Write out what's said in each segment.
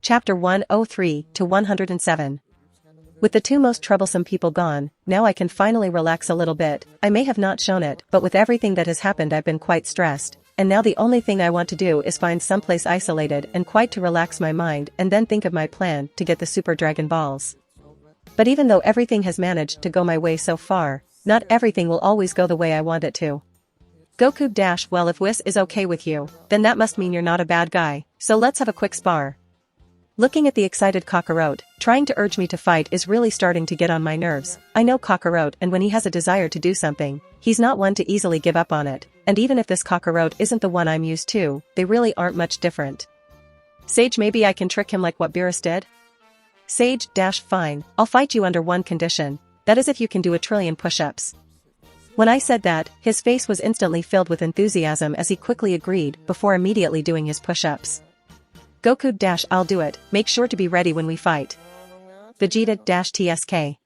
Chapter 103 to 107. With the two most troublesome people gone, now I can finally relax a little bit. I may have not shown it, but with everything that has happened I've been quite stressed, and now the only thing I want to do is find someplace isolated and quiet to relax my mind and then think of my plan to get the Super Dragon Balls. But even though everything has managed to go my way so far, not everything will always go the way I want it to. Goku well, if Whis is okay with you, then that must mean you're not a bad guy, so let's have a quick spar. Looking at the excited Kakarot, trying to urge me to fight is really starting to get on my nerves. I know Kakarot, and when he has a desire to do something, he's not one to easily give up on it, and even if this Kakarot isn't the one I'm used to, they really aren't much different. Sage, maybe I can trick him like what Beerus did? Sage fine, I'll fight you under one condition, that is if you can do a trillion push-ups. When I said that, his face was instantly filled with enthusiasm as he quickly agreed before immediately doing his push-ups. Goku I'll do it, make sure to be ready when we fight. Vegeta TSK.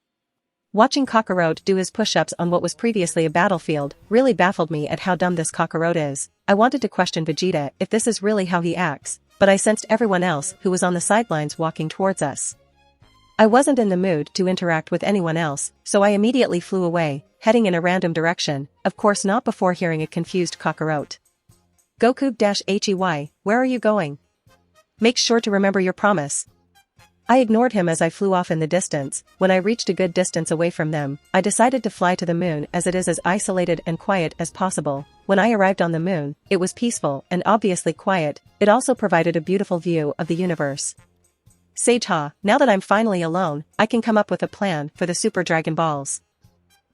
Watching Kakarot do his push-ups on what was previously a battlefield really baffled me at how dumb this Kakarot is. I wanted to question Vegeta if this is really how he acts, but I sensed everyone else who was on the sidelines walking towards us. I wasn't in the mood to interact with anyone else, so I immediately flew away, heading in a random direction, of course not before hearing a confused Kakarot. Goku HEY, where are you going? Make sure to remember your promise. I ignored him as I flew off in the distance. When I reached a good distance away from them, I decided to fly to the moon as it is as isolated and quiet as possible. When I arrived on the moon, it was peaceful and obviously quiet. It also provided a beautiful view of the universe. Sage now that I'm finally alone, I can come up with a plan for the Super Dragon Balls.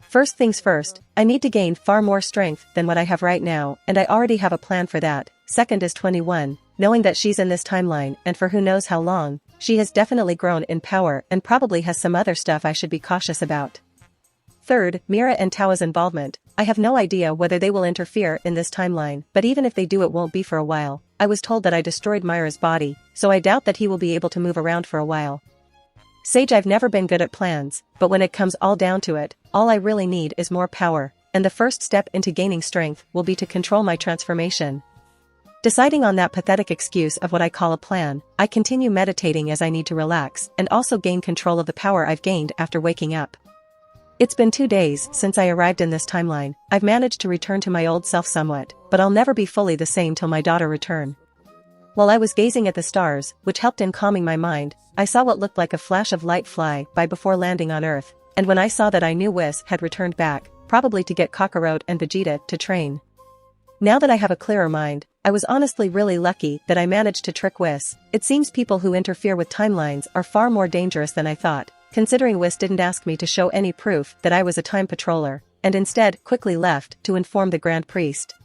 First things first, I need to gain far more strength than what I have right now, and I already have a plan for that. Second is 21, knowing that she's in this timeline and for who knows how long, she has definitely grown in power and probably has some other stuff I should be cautious about. Third, Mira and Tao's involvement. I have no idea whether they will interfere in this timeline, but even if they do it won't be for a while. I was told that I destroyed Mira's body, so I doubt that he will be able to move around for a while. Sage, I've never been good at plans, but when it comes all down to it, all I really need is more power, and the first step into gaining strength will be to control my transformation. Deciding on that pathetic excuse of what I call a plan, I continue meditating as I need to relax and also gain control of the power I've gained after waking up. It's been 2 days since I arrived in this timeline. I've managed to return to my old self somewhat, but I'll never be fully the same till my daughter return. While I was gazing at the stars, which helped in calming my mind, I saw what looked like a flash of light fly by before landing on Earth, and when I saw that I knew Whis had returned back, probably to get Kakarot and Vegeta to train. Now that I have a clearer mind, I was honestly really lucky that I managed to trick Whis. It seems people who interfere with timelines are far more dangerous than I thought, considering Whis didn't ask me to show any proof that I was a time patroller, and instead quickly left to inform the Grand Priest.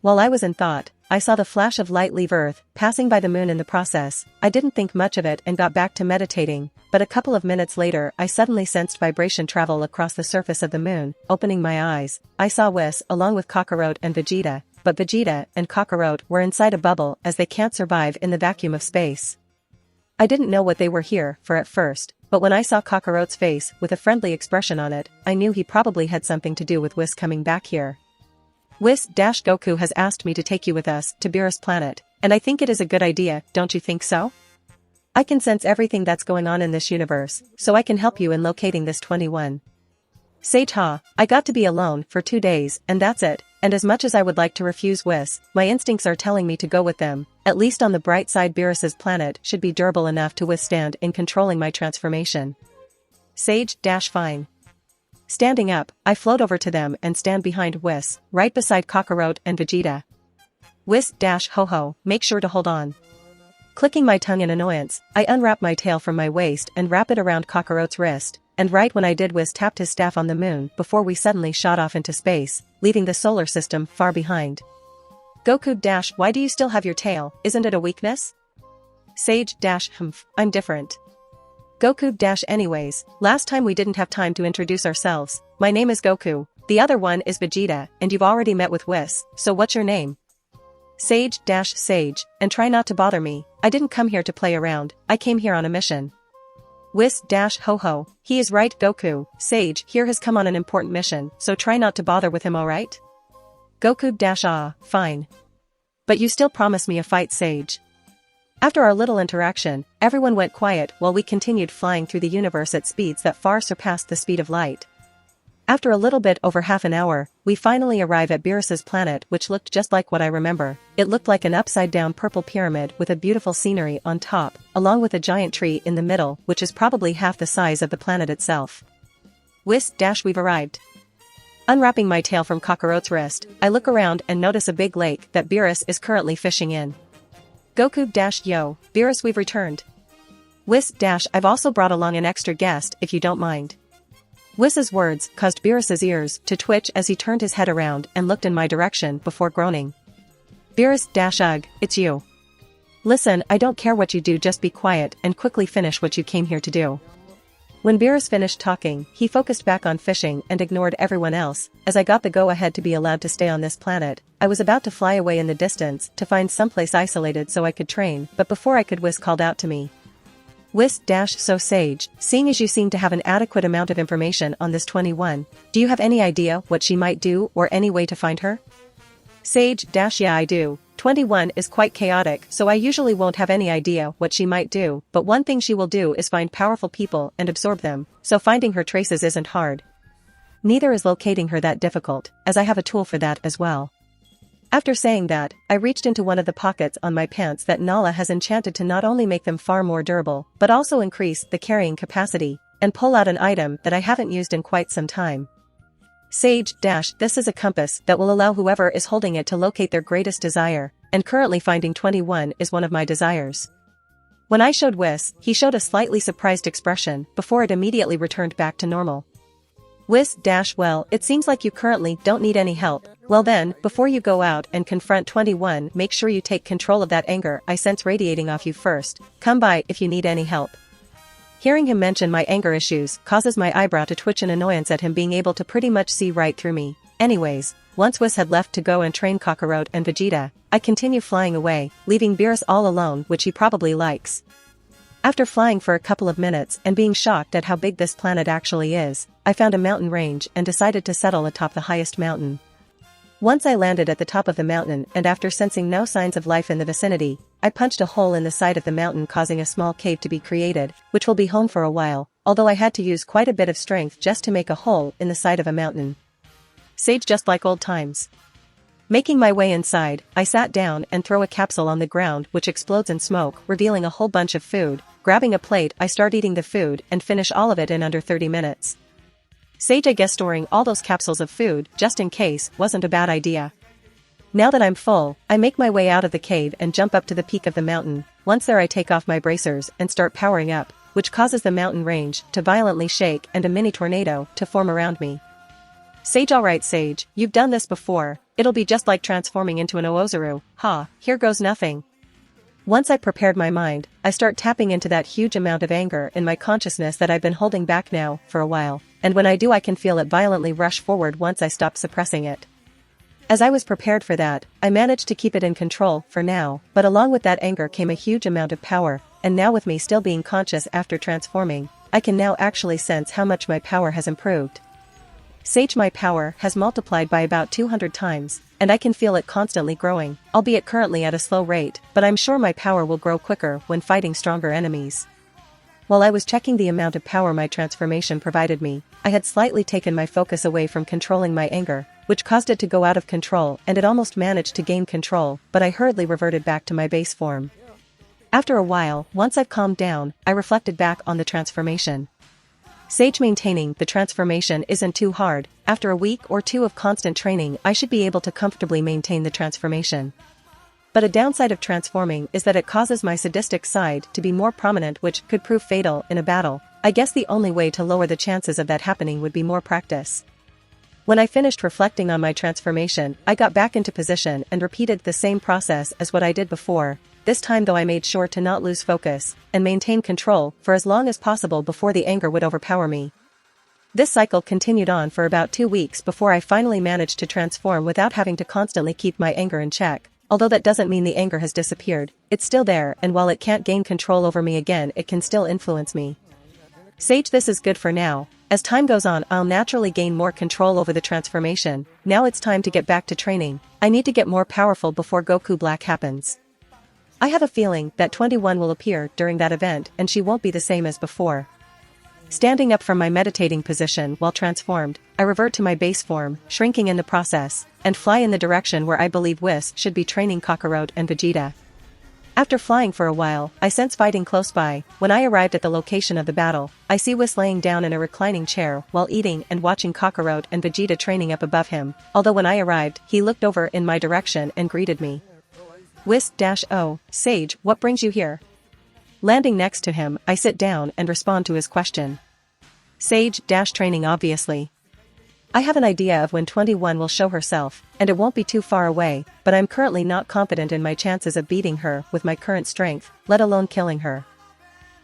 While I was in thought, I saw the flash of light leave Earth, passing by the moon in the process. I didn't think much of it and got back to meditating, but a couple of minutes later I suddenly sensed vibration travel across the surface of the moon. Opening my eyes, I saw Whis along with Kakarot and Vegeta, but Vegeta and Kakarot were inside a bubble as they can't survive in the vacuum of space. I didn't know what they were here for at first, but when I saw Kakarot's face with a friendly expression on it, I knew he probably had something to do with Whis coming back here. Whis Goku has asked me to take you with us to Beerus planet, and I think it is a good idea, don't you think so? I can sense everything that's going on in this universe, so I can help you in locating this 21. Sage I got to be alone for 2 days, and that's it, and as much as I would like to refuse Whis, my instincts are telling me to go with them. At least on the bright side, Beerus's planet should be durable enough to withstand in controlling my transformation. Sage fine. Standing up, I float over to them and stand behind Whis, right beside Kakarot and Vegeta. Whis ho, make sure to hold on. Clicking my tongue in annoyance, I unwrap my tail from my waist and wrap it around Kakarot's wrist, and right when I did, Whis tapped his staff on the moon before we suddenly shot off into space, leaving the solar system far behind. Goku why do you still have your tail, isn't it a weakness? Sage I'm different. Goku anyways, last time we didn't have time to introduce ourselves. My name is Goku, the other one is Vegeta, and you've already met with Whis, so what's your name? Sage Sage, and try not to bother me, I didn't come here to play around, I came here on a mission. Whis ho, he is right Goku, Sage here has come on an important mission, so try not to bother with him, alright? Goku fine. But you still promise me a fight, Sage. After our little interaction, everyone went quiet while we continued flying through the universe at speeds that far surpassed the speed of light. After a little bit over half an hour, we finally arrive at Beerus's planet, which looked just like what I remember. It looked like an upside-down purple pyramid with a beautiful scenery on top, along with a giant tree in the middle, which is probably half the size of the planet itself. We've arrived. Unwrapping my tail from Kakaroto's wrist, I look around and notice a big lake that Beerus is currently fishing in. Goku-yo, Beerus, we've returned. I've also brought along an extra guest if you don't mind. Whis' words caused Beerus's ears to twitch as he turned his head around and looked in my direction before groaning. Beerus-ugh, it's you. Listen, I don't care what you do, just be quiet and quickly finish what you came here to do. When Beerus finished talking, he focused back on fishing and ignored everyone else. As I got the go-ahead to be allowed to stay on this planet, I was about to fly away in the distance to find someplace isolated so I could train, but before I could, Whis called out to me. So Sage, seeing as you seem to have an adequate amount of information on this 21, do you have any idea what she might do or any way to find her? Sage, yeah, I do. 21 is quite chaotic, so I usually won't have any idea what she might do, but one thing she will do is find powerful people and absorb them, so finding her traces isn't hard. Neither is locating her that difficult, as I have a tool for that as well. After saying that, I reached into one of the pockets on my pants that Nala has enchanted to not only make them far more durable, but also increase the carrying capacity, and pull out an item that I haven't used in quite some time. Sage, this is a compass that will allow whoever is holding it to locate their greatest desire, and currently finding 21 is one of my desires. When I showed Whis, he showed a slightly surprised expression before it immediately returned back to normal. Whis, well, it seems like you currently don't need any help. Well then, before you go out and confront 21, make sure you take control of that anger I sense radiating off you first. Come by if you need any help. Hearing him mention my anger issues causes my eyebrow to twitch in annoyance at him being able to pretty much see right through me. Anyways, once Whis had left to go and train Kakarot and Vegeta, I continue flying away, leaving Beerus all alone, which he probably likes. After flying for a couple of minutes and being shocked at how big this planet actually is, I found a mountain range and decided to settle atop the highest mountain. Once I landed at the top of the mountain and after sensing no signs of life in the vicinity, I punched a hole in the side of the mountain, causing a small cave to be created, which will be home for a while, although I had to use quite a bit of strength just to make a hole in the side of a mountain. Sage, just like old times. Making my way inside, I sat down and throw a capsule on the ground which explodes in smoke, revealing a whole bunch of food. Grabbing a plate, I start eating the food and finish all of it in under 30 minutes. Sage, I guess storing all those capsules of food, just in case, wasn't a bad idea. Now that I'm full, I make my way out of the cave and jump up to the peak of the mountain. Once there, I take off my bracers and start powering up, which causes the mountain range to violently shake and a mini tornado to form around me. Sage, alright Sage, you've done this before, it'll be just like transforming into an Oozaru, here goes nothing. Once I prepared my mind, I start tapping into that huge amount of anger in my consciousness that I've been holding back now for a while, and when I do I can feel it violently rush forward once I stop suppressing it. As I was prepared for that, I managed to keep it in control for now, but along with that anger came a huge amount of power, and now with me still being conscious after transforming, I can now actually sense how much my power has improved. Sage, my power has multiplied by about 200 times, and I can feel it constantly growing, albeit currently at a slow rate, but I'm sure my power will grow quicker when fighting stronger enemies. While I was checking the amount of power my transformation provided me, I had slightly taken my focus away from controlling my anger, which caused it to go out of control, and it almost managed to gain control, but I hurriedly reverted back to my base form. After a while, once I've calmed down, I reflected back on the transformation. Sage, maintaining the transformation isn't too hard. After a week or two of constant training, I should be able to comfortably maintain the transformation. But a downside of transforming is that it causes my sadistic side to be more prominent, which could prove fatal in a battle. I guess the only way to lower the chances of that happening would be more practice. When I finished reflecting on my transformation, I got back into position and repeated the same process as what I did before. This time though I made sure to not lose focus and maintain control for as long as possible before the anger would overpower me. This cycle continued on for about 2 weeks before I finally managed to transform without having to constantly keep my anger in check. Although that doesn't mean the anger has disappeared, it's still there, and while it can't gain control over me again, it can still influence me. Sage, this is good for now. As time goes on, I'll naturally gain more control over the transformation. Now it's time to get back to training. I need to get more powerful before Goku Black happens. I have a feeling that 21 will appear during that event and she won't be the same as before. Standing up from my meditating position while transformed, I revert to my base form, shrinking in the process, and fly in the direction where I believe Whis should be training Kakarot and Vegeta. After flying for a while, I sense fighting close by. When I arrived at the location of the battle, I see Whis laying down in a reclining chair while eating and watching Kakarot and Vegeta training up above him, although when I arrived, he looked over in my direction and greeted me. Whis-oh, Sage, what brings you here? Landing next to him, I sit down and respond to his question. Sage-training obviously. I have an idea of when 21 will show herself, and it won't be too far away, but I'm currently not confident in my chances of beating her with my current strength, let alone killing her.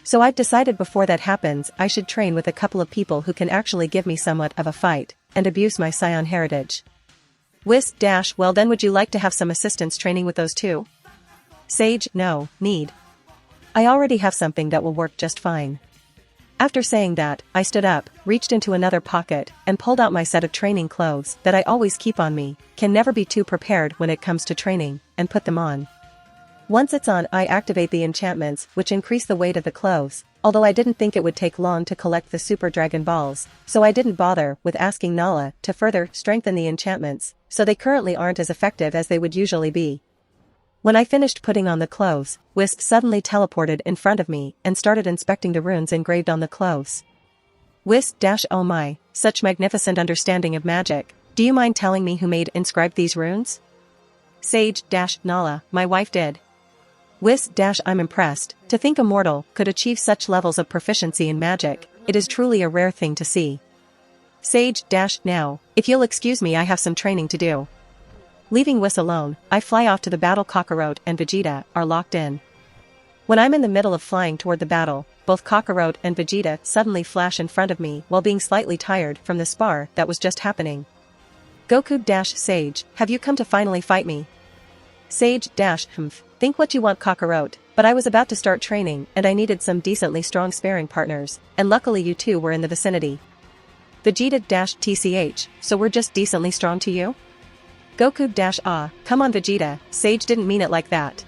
So I've decided before that happens I should train with a couple of people who can actually give me somewhat of a fight, and abuse my Saiyan heritage. Whis-well then would you like to have some assistance training with those two? Sage, no, need. I already have something that will work just fine. After saying that, I stood up, reached into another pocket, and pulled out my set of training clothes that I always keep on me, can never be too prepared when it comes to training, and put them on. Once it's on, I activate the enchantments which increase the weight of the clothes, although I didn't think it would take long to collect the Super Dragon Balls, so I didn't bother with asking Nala to further strengthen the enchantments, so they currently aren't as effective as they would usually be. When I finished putting on the clothes, Whis suddenly teleported in front of me and started inspecting the runes engraved on the clothes. Whis-oh my, such magnificent understanding of magic, do you mind telling me who made inscribed these runes? Sage-Nala, my wife did. Whis-I'm impressed, to think a mortal could achieve such levels of proficiency in magic, it is truly a rare thing to see. Sage-now, if you'll excuse me I have some training to do. Leaving Whis alone, I fly off to the battle. Kakarot and Vegeta are locked in. When I'm in the middle of flying toward the battle, both Kakarot and Vegeta suddenly flash in front of me while being slightly tired from the spar that was just happening. Goku-Sage, have you come to finally fight me? Sage-humph, think what you want Kakarot, but I was about to start training and I needed some decently strong sparring partners, and luckily you two were in the vicinity. Vegeta-tch, so we're just decently strong to you? Goku-ah, come on Vegeta, Sage didn't mean it like that.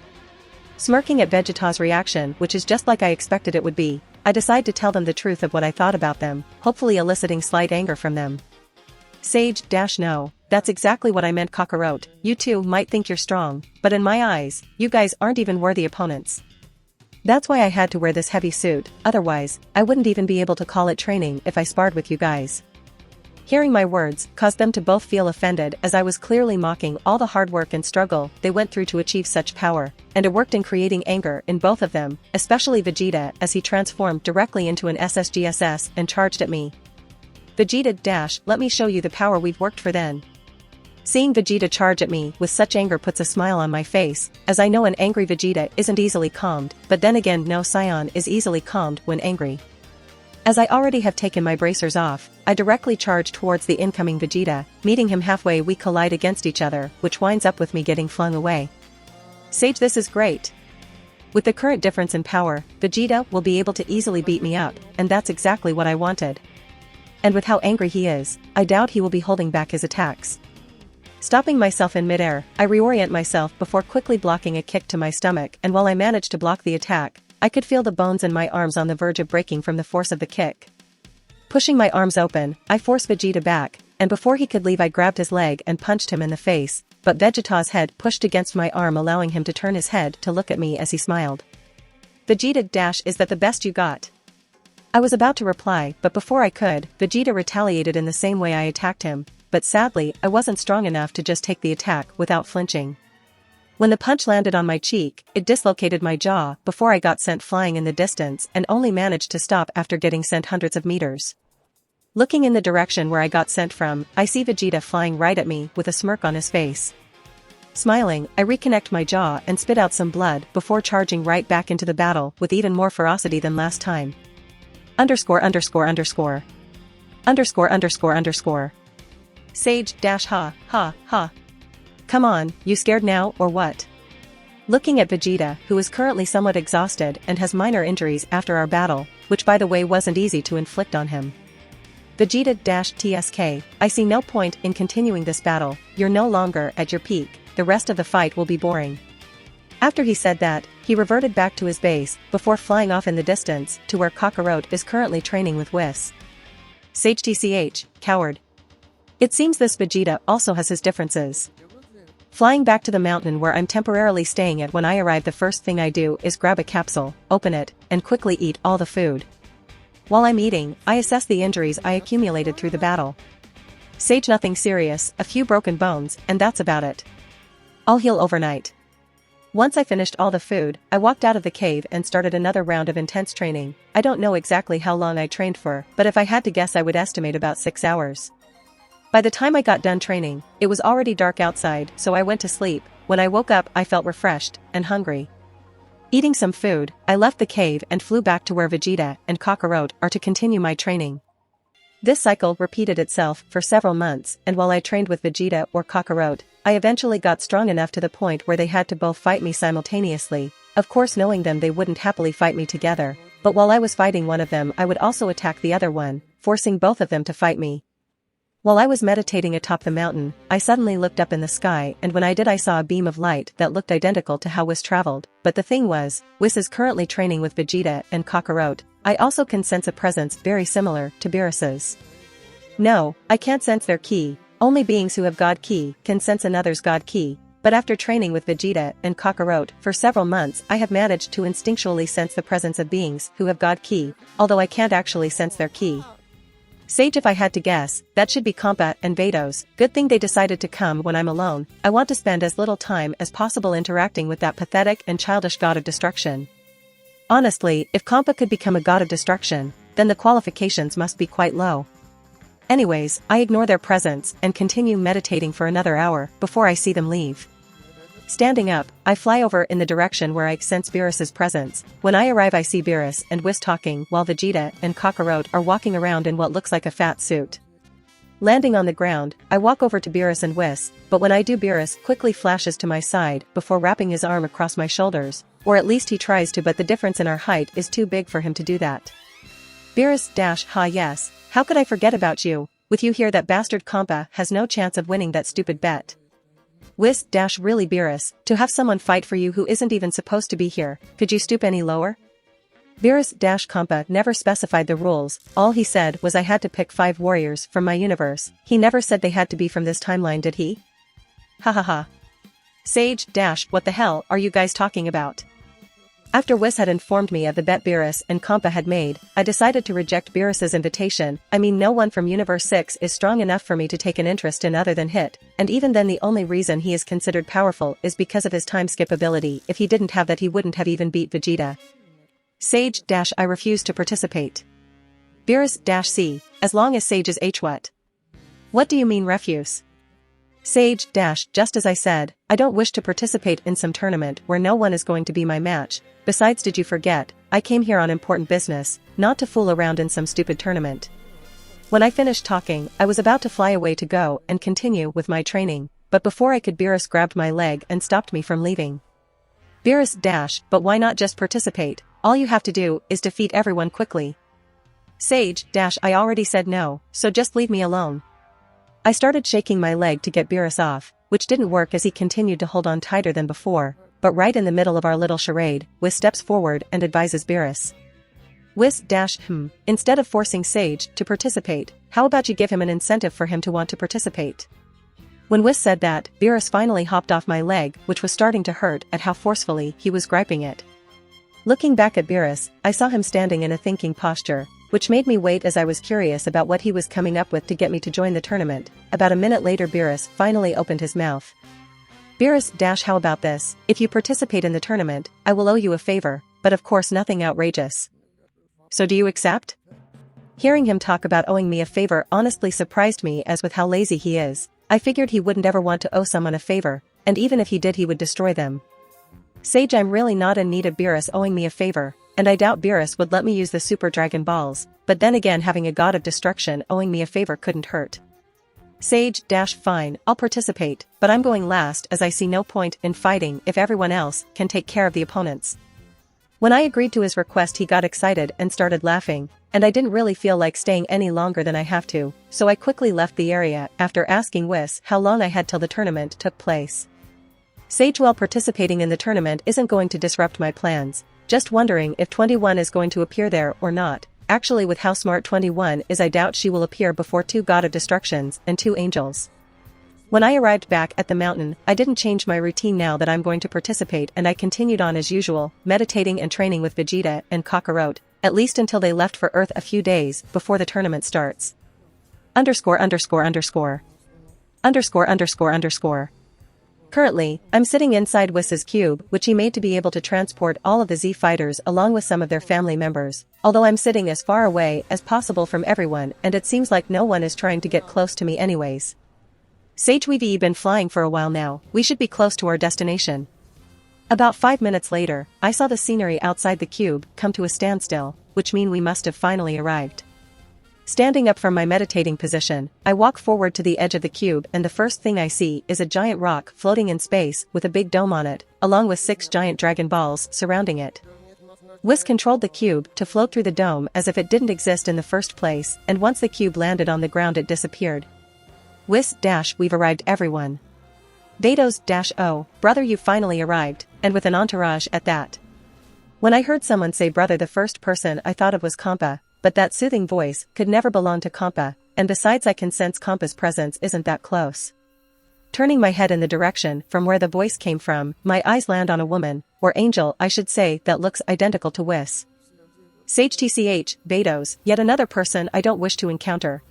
Smirking at Vegeta's reaction, which is just like I expected it would be, I decide to tell them the truth of what I thought about them, hopefully eliciting slight anger from them. Sage-no, that's exactly what I meant Kakarot, you two might think you're strong, but in my eyes, you guys aren't even worthy opponents. That's why I had to wear this heavy suit, otherwise, I wouldn't even be able to call it training if I sparred with you guys. Hearing my words caused them to both feel offended as I was clearly mocking all the hard work and struggle they went through to achieve such power, and it worked in creating anger in both of them, especially Vegeta as he transformed directly into an SSGSS and charged at me. Vegeta-, let me show you the power we've worked for then. Seeing Vegeta charge at me with such anger puts a smile on my face, as I know an angry Vegeta isn't easily calmed, but then again no Saiyan is easily calmed when angry. As I already have taken my bracers off, I directly charge towards the incoming Vegeta, meeting him halfway we collide against each other, which winds up with me getting flung away. Sage, this is great. With the current difference in power, Vegeta will be able to easily beat me up, and that's exactly what I wanted. And with how angry he is, I doubt he will be holding back his attacks. Stopping myself in midair, I reorient myself before quickly blocking a kick to my stomach, and while I managed to block the attack, I could feel the bones in my arms on the verge of breaking from the force of the kick. Pushing my arms open, I forced Vegeta back, and before he could leave I grabbed his leg and punched him in the face, but Vegeta's head pushed against my arm allowing him to turn his head to look at me as he smiled. Vegeta-, is that the best you got? I was about to reply, but before I could, Vegeta retaliated in the same way I attacked him, but sadly I wasn't strong enough to just take the attack without flinching. When the punch landed on my cheek, it dislocated my jaw before I got sent flying in the distance and only managed to stop after getting sent hundreds of meters. Looking in the direction where I got sent from, I see Vegeta flying right at me with a smirk on his face. Smiling, I reconnect my jaw and spit out some blood before charging right back into the battle with even more ferocity than last time. Underscore. Sage-ha. Come on, you scared now or what? Looking at Vegeta, who is currently somewhat exhausted and has minor injuries after our battle, which by the way wasn't easy to inflict on him. Vegeta-tsk, I see no point in continuing this battle, you're no longer at your peak, the rest of the fight will be boring. After he said that, He reverted back to his base, before flying off in the distance, to where Kakarot is currently training with Whis. Sage TCH, coward. It seems this Vegeta also has his differences. Flying back to the mountain where I'm temporarily staying at when I arrive, the first thing I do is grab a capsule, open it, and quickly eat all the food. While I'm eating, I assess the injuries I accumulated through the battle. Sage nothing serious, a few broken bones, and that's about it. I'll heal overnight. Once I finished all the food, I walked out of the cave and started another round of intense training. I don't know exactly how long I trained for, but if I had to guess I would estimate about 6 hours. By the time I got done training, it was already dark outside, so I went to sleep. When I woke up, I felt refreshed and hungry. Eating some food, I left the cave and flew back to where Vegeta and Kakarot are to continue my training. This cycle repeated itself for several months, and while I trained with Vegeta or Kakarot, I eventually got strong enough to the point where they had to both fight me simultaneously, of course knowing them they wouldn't happily fight me together, but while I was fighting one of them I would also attack the other one, forcing both of them to fight me. While I was meditating atop the mountain, I suddenly looked up in the sky, and when I did I saw a beam of light that looked identical to how Whis traveled, but the thing was, Whis is currently training with Vegeta and Kakarot. I also can sense a presence very similar to Beerus's. No, I can't sense their ki, only beings who have God ki can sense another's God ki, but after training with Vegeta and Kakarot for several months I have managed to instinctually sense the presence of beings who have God ki, although I can't actually sense their ki. Sage, if I had to guess, that should be Kompa and Vados. Good thing they decided to come when I'm alone. I want to spend as little time as possible interacting with that pathetic and childish god of destruction. Honestly, if Kompa could become a god of destruction, then the qualifications must be quite low. Anyways, I ignore their presence and continue meditating for another hour before I see them leave. Standing up, I fly over in the direction where I sense Beerus's presence. When I arrive I see Beerus and Whis talking while Vegeta and Kakarot are walking around in what looks like a fat suit. Landing on the ground, I walk over to Beerus and Whis, but when I do Beerus quickly flashes to my side before wrapping his arm across my shoulders, or at least he tries to, but the difference in our height is too big for him to do that. Beerus - ha yes, how could I forget about you? With you here that bastard Kompa has no chance of winning that stupid bet. Whis - really Beerus, to have someone fight for you who isn't even supposed to be here, could you stoop any lower? Beerus - Kompa never specified the rules, all he said was I had to pick 5 warriors from my universe. He never said they had to be from this timeline, did he? Ha ha ha. Sage - what the hell are you guys talking about? After Whis had informed me of the bet Beerus and Kompa had made, I decided to reject Beerus's invitation. I mean, no one from Universe 6 is strong enough for me to take an interest in other than Hit, and even then the only reason he is considered powerful is because of his time skip ability. If he didn't have that he wouldn't have even beat Vegeta. Sage - I refuse to participate. Beerus - C, as long as Sage is H what? What do you mean refuse? Sage - just as I said, I don't wish to participate in some tournament where no one is going to be my match. Besides, did you forget, I came here on important business, not to fool around in some stupid tournament. When I finished talking, I was about to fly away to go and continue with my training, but before I could Beerus grabbed my leg and stopped me from leaving. Beerus - but why not just participate? All you have to do is defeat everyone quickly. Sage - I already said no, so just leave me alone. I started shaking my leg to get Beerus off, which didn't work as he continued to hold on tighter than before, but right in the middle of our little charade, Whis steps forward and advises Beerus. Whis - instead of forcing Sage to participate, how about you give him an incentive for him to want to participate? When Whis said that, Beerus finally hopped off my leg, which was starting to hurt at how forcefully he was gripping it. Looking back at Beerus, I saw him standing in a thinking posture, which made me wait as I was curious about what he was coming up with to get me to join the tournament. About a minute later Beerus finally opened his mouth. Beerus - how about this, if you participate in the tournament, I will owe you a favor, but of course nothing outrageous. So do you accept? Hearing him talk about owing me a favor honestly surprised me, as with how lazy he is, I figured he wouldn't ever want to owe someone a favor, and even if he did he would destroy them. Sage, I'm really not in need of Beerus owing me a favor, and I doubt Beerus would let me use the Super Dragon Balls, but then again having a god of destruction owing me a favor couldn't hurt. Sage - fine, I'll participate, but I'm going last as I see no point in fighting if everyone else can take care of the opponents. When I agreed to his request he got excited and started laughing, and I didn't really feel like staying any longer than I have to, so I quickly left the area after asking Whis how long I had till the tournament took place. Sage, while participating in the tournament isn't going to disrupt my plans. Just wondering if 21 is going to appear there or not. Actually, with how smart 21 is, I doubt she will appear before 2 God of Destructions and 2 angels. When I arrived back at the mountain, I didn't change my routine now that I'm going to participate, and I continued on as usual, meditating and training with Vegeta and Kakarot, at least until they left for Earth a few days before the tournament starts. ____________. Currently, I'm sitting inside Whis' cube, which he made to be able to transport all of the Z fighters along with some of their family members, although I'm sitting as far away as possible from everyone, and it seems like no one is trying to get close to me anyways. Sage, we've been flying for a while now, we should be close to our destination. About 5 minutes later, I saw the scenery outside the cube come to a standstill, which means we must have finally arrived. Standing up from my meditating position, I walk forward to the edge of the cube, and the first thing I see is a giant rock floating in space with a big dome on it, along with 6 giant Dragon Balls surrounding it. Whis controlled the cube to float through the dome as if it didn't exist in the first place, and once the cube landed on the ground it disappeared. Whis - we've arrived, everyone. Vados - oh, brother, you finally arrived, and with an entourage at that. When I heard someone say brother, the first person I thought of was Compa, but that soothing voice could never belong to Compa, and besides I can sense Compa's presence isn't that close. Turning my head in the direction from where the voice came from, my eyes land on a woman, or angel I should say, that looks identical to Whis. Sage TCH, Vados, yet another person I don't wish to encounter.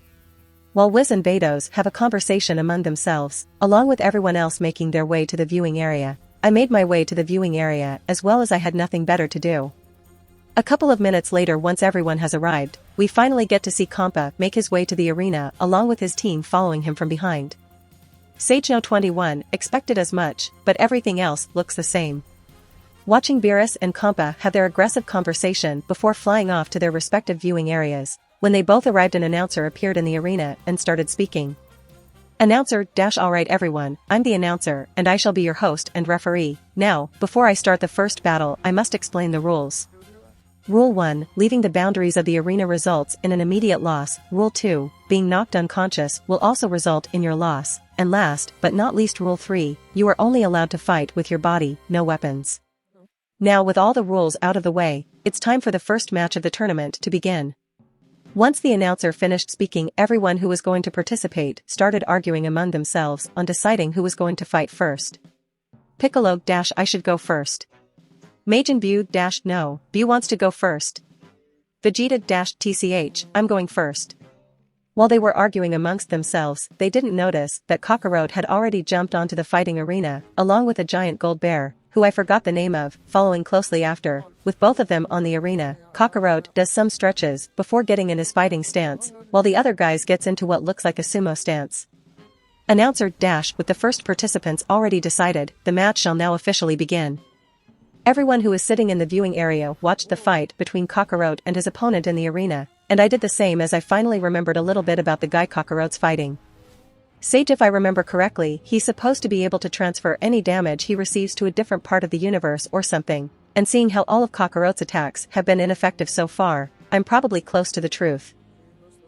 While Whis and Vados have a conversation among themselves, along with everyone else making their way to the viewing area, I made my way to the viewing area as well as I had nothing better to do. A couple of minutes later, once everyone has arrived, we finally get to see Compa make his way to the arena along with his team following him from behind. Sage No 21 expected as much, but everything else looks the same. Watching Beerus and Compa have their aggressive conversation before flying off to their respective viewing areas, when they both arrived an announcer appeared in the arena and started speaking. Announcer - alright everyone, I'm the announcer and I shall be your host and referee. Now, before I start the first battle I must explain the rules. Rule 1, leaving the boundaries of the arena results in an immediate loss. Rule 2, being knocked unconscious will also result in your loss. And last, but not least, Rule 3, you are only allowed to fight with your body, no weapons. Now, with all the rules out of the way, it's time for the first match of the tournament to begin. Once the announcer finished speaking, everyone who was going to participate started arguing among themselves on deciding who was going to fight first. Piccolo - I should go first. Majin Buu - no, Buu wants to go first. Vegeta - TCH, I'm going first. While they were arguing amongst themselves, they didn't notice that Kakarot had already jumped onto the fighting arena, along with a giant gold bear, who I forgot the name of, following closely after. With both of them on the arena, Kakarot does some stretches before getting in his fighting stance, while the other guys gets into what looks like a sumo stance. Announcer - with the first participants already decided, the match shall now officially begin. Everyone who was sitting in the viewing area watched the fight between Kakarot and his opponent in the arena, and I did the same as I finally remembered a little bit about the guy Kakarot's fighting. Sage, if I remember correctly, he's supposed to be able to transfer any damage he receives to a different part of the universe or something, and seeing how all of Kakarot's attacks have been ineffective so far, I'm probably close to the truth.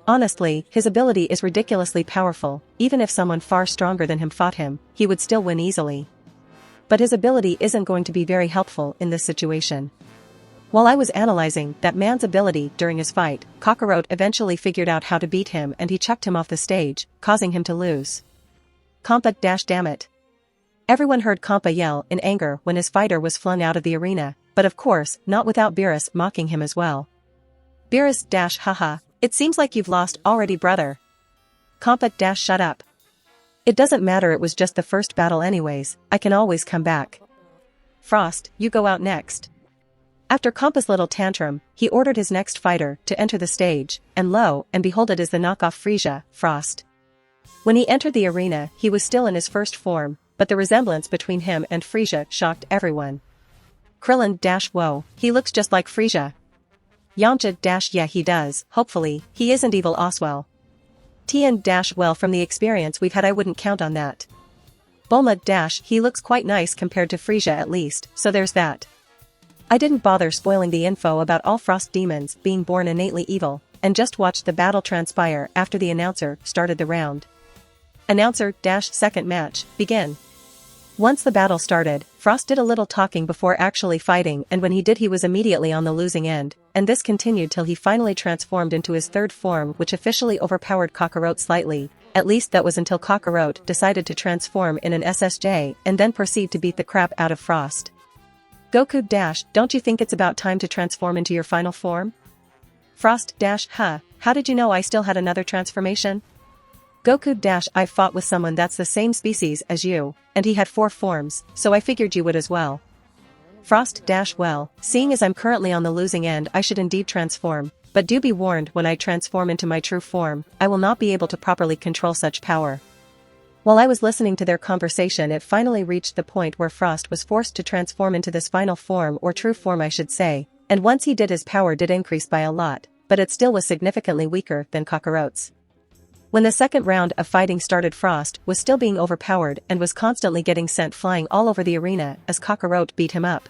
Honestly, his ability is ridiculously powerful. Even if someone far stronger than him fought him, he would still win easily. But his ability isn't going to be very helpful in this situation. While I was analyzing that man's ability during his fight, Kakarot eventually figured out how to beat him and he chucked him off the stage, causing him to lose. Compa - damn it. Everyone heard Compa yell in anger when his fighter was flung out of the arena, but of course, not without Beerus mocking him as well. Beerus - haha, it seems like you've lost already, brother. Compa - shut up. It doesn't matter, it was just the first battle anyways, I can always come back. Frost, you go out next. After Compa's little tantrum, he ordered his next fighter to enter the stage, and lo and behold, it is the knockoff Frieza, Frost. When he entered the arena, he was still in his first form, but the resemblance between him and Frieza shocked everyone. Krillin - whoa, he looks just like Frieza. Yamcha - yeah, he does, hopefully, he isn't evil Oswell. Tien - well, from the experience we've had I wouldn't count on that. Bulma - he looks quite nice compared to Frieza at least, so there's that. I didn't bother spoiling the info about all Frost demons being born innately evil, and just watched the battle transpire after the announcer started the round. Announcer - second match, begin. Once the battle started, Frost did a little talking before actually fighting, and when he did he was immediately on the losing end, and this continued till he finally transformed into his third form, which officially overpowered Kakarot slightly. At least that was until Kakarot decided to transform in an SSJ and then proceed to beat the crap out of Frost. Goku dash, don't you think it's about time to transform into your final form? Frost dash, huh, how did you know I still had another transformation? Goku dash, I fought with someone that's the same species as you, and he had 4 forms, so I figured you would as well. Frost dash, well, seeing as I'm currently on the losing end I should indeed transform, but do be warned, when I transform into my true form, I will not be able to properly control such power. While I was listening to their conversation, it finally reached the point where Frost was forced to transform into this final form, or true form I should say, and once he did his power did increase by a lot, but it still was significantly weaker than Kakarot's. When the second round of fighting started, Frost was still being overpowered and was constantly getting sent flying all over the arena as Kakarot beat him up.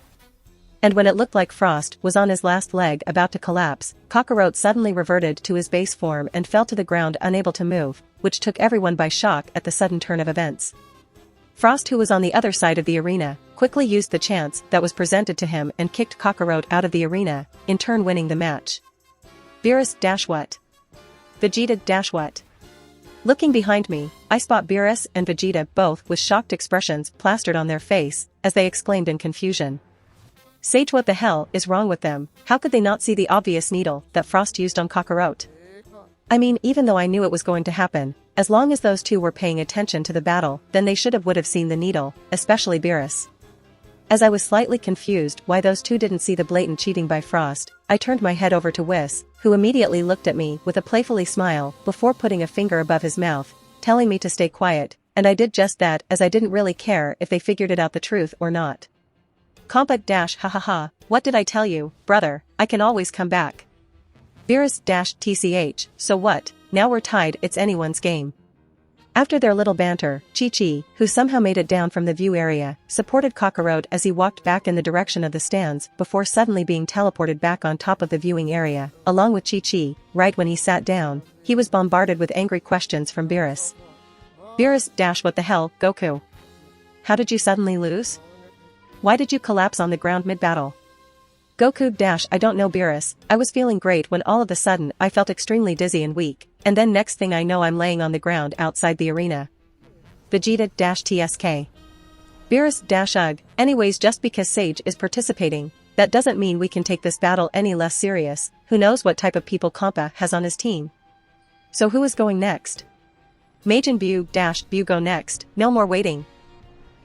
And when it looked like Frost was on his last leg about to collapse, Kakarot suddenly reverted to his base form and fell to the ground unable to move, which took everyone by shock at the sudden turn of events. Frost, who was on the other side of the arena, quickly used the chance that was presented to him and kicked Kakarot out of the arena, in turn winning the match. Beerus dash what? Vegeta dash what? Looking behind me, I spot Beerus and Vegeta both with shocked expressions plastered on their face, as they exclaimed in confusion. Sage, what the hell is wrong with them? How could they not see the obvious needle that Frost used on Kakarot? I mean, even though I knew it was going to happen, as long as those two were paying attention to the battle, then they would have seen the needle, especially Beerus. As I was slightly confused why those two didn't see the blatant cheating by Frost, I turned my head over to Whis, who immediately looked at me with a playfully smile before putting a finger above his mouth, telling me to stay quiet, and I did just that, as I didn't really care if they figured it out the truth or not. Compa dash, ha ha ha, what did I tell you, brother, I can always come back. Beerus dash tch, so what, now we're tied, it's anyone's game. After their little banter, Chi-Chi, who somehow made it down from the view area, supported Kakarot as he walked back in the direction of the stands before suddenly being teleported back on top of the viewing area, along with Chi-Chi. Right when he sat down, he was bombarded with angry questions from Beerus. Beerus dash, what the hell, Goku? How did you suddenly lose? Why did you collapse on the ground mid-battle? Goku dash, I don't know Beerus, I was feeling great when all of a sudden I felt extremely dizzy and weak, and then next thing I know I'm laying on the ground outside the arena. Vegeta dash tsk. Beerus dash ugh, anyways, just because Sage is participating, that doesn't mean we can take this battle any less serious. Who knows what type of people Compa has on his team. So who is going next? Majin Buu dash Buu go next, no more waiting.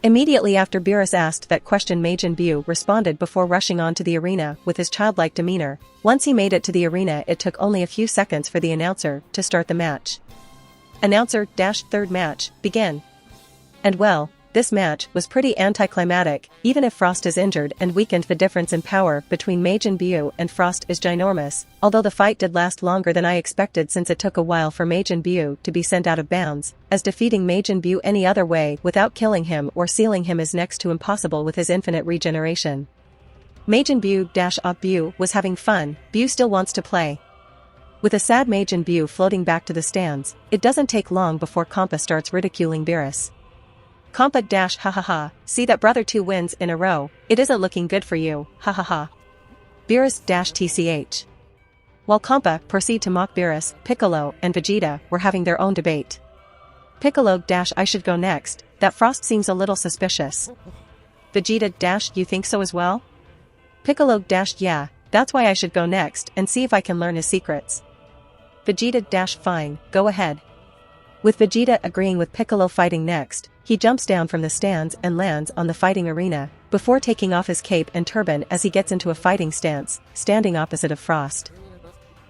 Immediately after Beerus asked that question, Majin Buu responded before rushing on to the arena with his childlike demeanor. Once he made it to the arena, it took only a few seconds for the announcer to start the match. Announcer dash third match, begin. And well, this match was pretty anticlimactic. Even if Frost is injured and weakened, the difference in power between Majin Buu and Frost is ginormous, although the fight did last longer than I expected, since it took a while for Majin Buu to be sent out of bounds, as defeating Majin Buu any other way without killing him or sealing him is next to impossible with his infinite regeneration. Majin Buu dash op Buu was having fun, Buu still wants to play. With a sad Majin Buu floating back to the stands, it doesn't take long before Compa starts ridiculing Beerus. Compa dash ha ha ha, see that brother, 2 wins in a row, it isn't looking good for you, ha ha ha. Beerus dash tch. While Compa proceed to mock Beerus, Piccolo and Vegeta were having their own debate. Piccolo dash, I should go next, that Frost seems a little suspicious. Vegeta dash, you think so as well? Piccolo dash, yeah, that's why I should go next and see if I can learn his secrets. Vegeta dash, fine, go ahead. With Vegeta agreeing with Piccolo fighting next, he jumps down from the stands and lands on the fighting arena, before taking off his cape and turban as he gets into a fighting stance, standing opposite of Frost.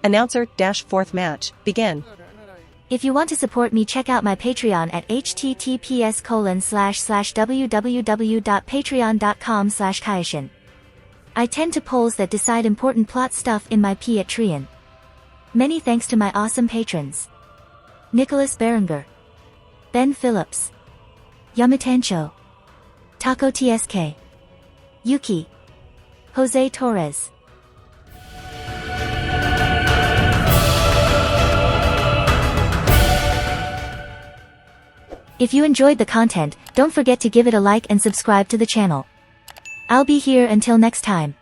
Announcer dash fourth match, begin. If you want to support me, check out my Patreon at https://www.patreon.com/Kaishin. I tend to polls that decide important plot stuff in my Patreon. Many thanks to my awesome patrons. Nicholas Berenger, Ben Phillips, Yamatancho, Taco TSK, Yuki, Jose Torres. If you enjoyed the content, don't forget to give it a like and subscribe to the channel. I'll be here until next time.